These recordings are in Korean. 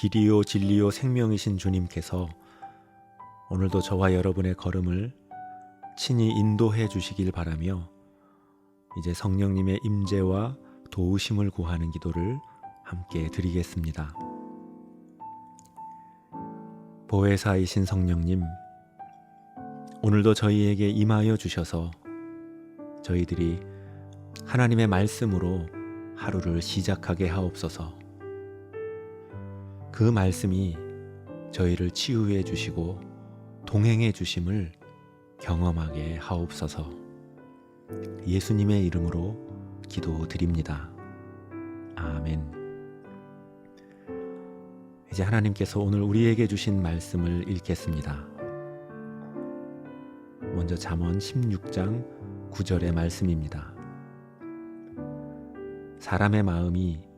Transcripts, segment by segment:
길이요 진리요 생명이신 주님께서 오늘도 저와 여러분의 걸음을 친히 인도해 주시길 바라며 이제 성령님의 임재와 도우심을 구하는 기도를 함께 드리겠습니다. 보혜사이신 성령님, 오늘도 저희에게 임하여 주셔서 저희들이 하나님의 말씀으로 하루를 시작하게 하옵소서. 그 말씀이 저희를 치유해 주시고 동행해 주심을 경험하게 하옵소서. 예수님의 이름으로 기도드립니다. 아멘. 이제 하나님께서 오늘 우리에게 주신 말씀을 읽겠습니다. 먼저 잠언 16장 9절의 말씀입니다. 사람의 마음이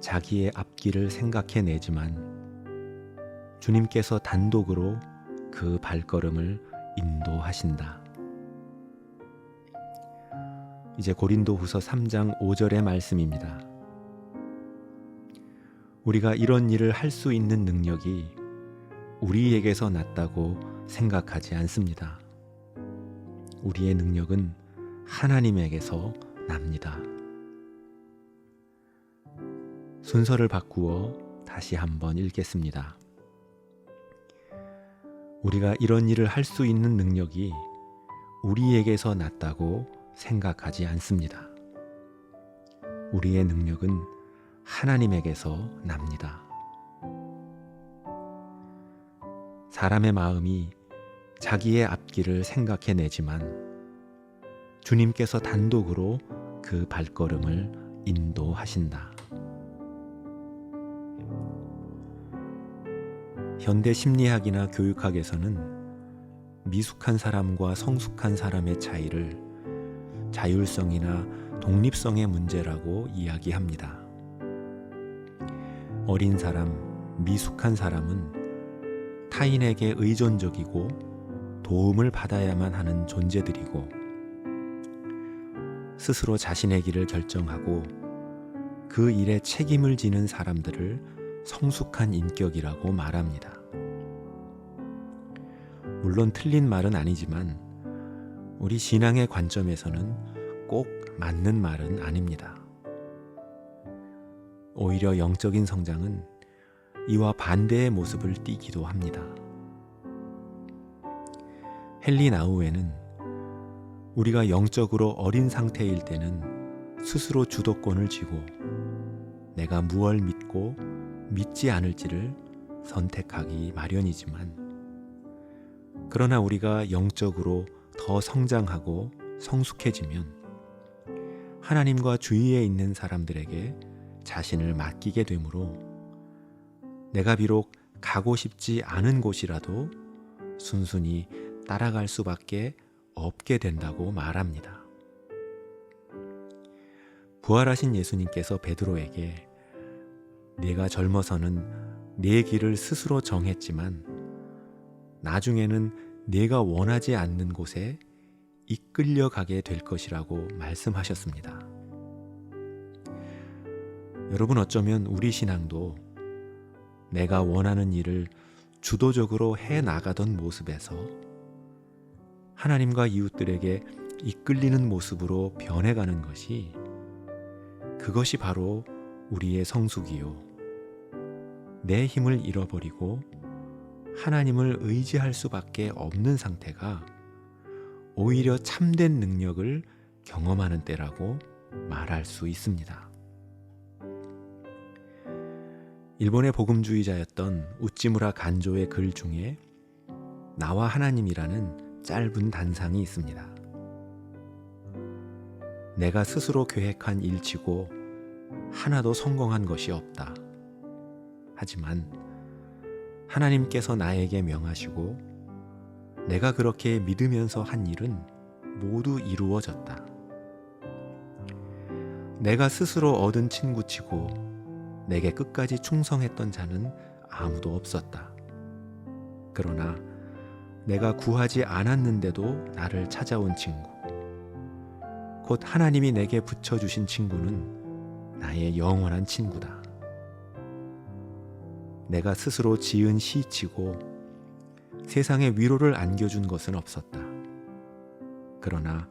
자기의 앞길을 생각해내지만 주님께서 단독으로 그 발걸음을 인도하신다. 이제 고린도후서 3장 5절의 말씀입니다. 우리가 이런 일을 할 수 있는 능력이 우리에게서 났다고 생각하지 않습니다. 우리의 능력은 하나님에게서 납니다. 순서를 바꾸어 다시 한번 읽겠습니다. 우리가 이런 일을 할 수 있는 능력이 우리에게서 났다고 생각하지 않습니다. 우리의 능력은 하나님에게서 납니다. 사람의 마음이 자기의 앞길을 생각해내지만 주님께서 단독으로 그 발걸음을 인도하신다. 현대 심리학이나 교육학에서는 미숙한 사람과 성숙한 사람의 차이를 자율성이나 독립성의 문제라고 이야기합니다. 어린 사람, 미숙한 사람은 타인에게 의존적이고 도움을 받아야만 하는 존재들이고 스스로 자신의 길을 결정하고 그 일에 책임을 지는 사람들을 성숙한 인격이라고 말합니다. 물론 틀린 말은 아니지만 우리 신앙의 관점에서는 꼭 맞는 말은 아닙니다. 오히려 영적인 성장은 이와 반대의 모습을 띠기도 합니다. 헨리 나우에는 우리가 영적으로 어린 상태일 때는 스스로 주도권을 쥐고 내가 무엇을 믿고 믿지 않을지를 선택하기 마련이지만 그러나 우리가 영적으로 더 성장하고 성숙해지면 하나님과 주위에 있는 사람들에게 자신을 맡기게 되므로 내가 비록 가고 싶지 않은 곳이라도 순순히 따라갈 수밖에 없게 된다고 말합니다. 부활하신 예수님께서 베드로에게 네가 젊어서는 네 길을 스스로 정했지만 나중에는 네가 원하지 않는 곳에 이끌려 가게 될 것이라고 말씀하셨습니다. 여러분, 어쩌면 우리 신앙도 내가 원하는 일을 주도적으로 해 나가던 모습에서 하나님과 이웃들에게 이끌리는 모습으로 변해가는 것이 그것이 바로 우리의 성숙이요. 내 힘을 잃어버리고 하나님을 의지할 수밖에 없는 상태가 오히려 참된 능력을 경험하는 때라고 말할 수 있습니다. 일본의 복음주의자였던 우찌무라 간조의 글 중에 나와 하나님이라는 짧은 단상이 있습니다. 내가 스스로 계획한 일치고 하나도 성공한 것이 없다. 하지만 하나님께서 나에게 명하시고 내가 그렇게 믿으면서 한 일은 모두 이루어졌다. 내가 스스로 얻은 친구치고 내게 끝까지 충성했던 자는 아무도 없었다. 그러나 내가 구하지 않았는데도 나를 찾아온 친구, 곧 하나님이 내게 붙여주신 친구는 나의 영원한 친구다. 내가 스스로 지은 시치고 세상에 위로를 안겨준 것은 없었다. 그러나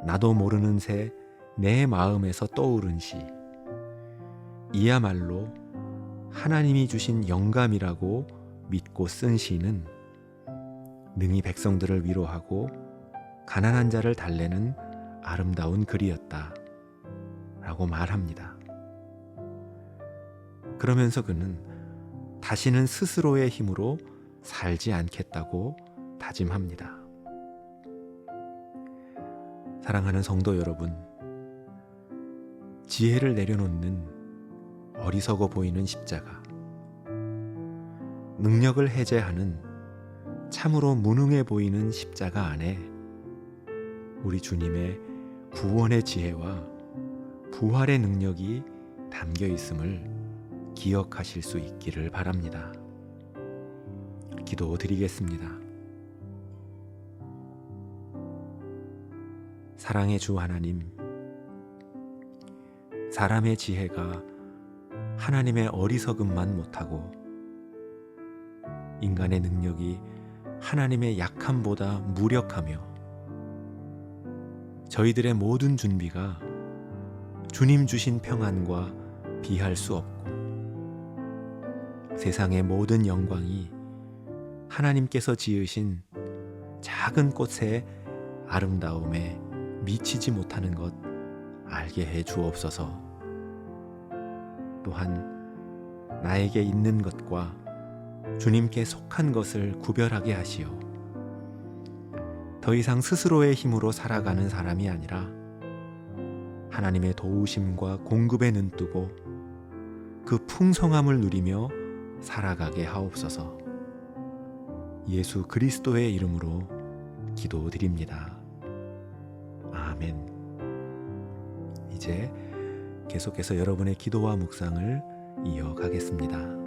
나도 모르는 새 내 마음에서 떠오른 시, 이야말로 하나님이 주신 영감이라고 믿고 쓴 시는 능히 백성들을 위로하고 가난한 자를 달래는 아름다운 글이었다 라고 말합니다. 그러면서 그는 다시는 스스로의 힘으로 살지 않겠다고 다짐합니다. 사랑하는 성도 여러분, 지혜를 내려놓는 어리석어 보이는 십자가, 능력을 해제하는 참으로 무능해 보이는 십자가 안에 우리 주님의 구원의 지혜와 부활의 능력이 담겨 있음을 기억하실 수 있기를 바랍니다. 기도드리겠습니다. 사랑의 주 하나님, 사람의 지혜가 하나님의 어리석음만 못하고 인간의 능력이 하나님의 약함보다 무력하며 저희들의 모든 준비가 주님 주신 평안과 비할 수 없고 세상의 모든 영광이 하나님께서 지으신 작은 꽃의 아름다움에 미치지 못하는 것 알게 해 주옵소서. 또한 나에게 있는 것과 주님께 속한 것을 구별하게 하시어 더 이상 스스로의 힘으로 살아가는 사람이 아니라 하나님의 도우심과 공급에 눈뜨고 그 풍성함을 누리며 살아가게 하옵소서. 예수 그리스도의 이름으로 기도드립니다. 아멘. 이제 계속해서 여러분의 기도와 묵상을 이어가겠습니다.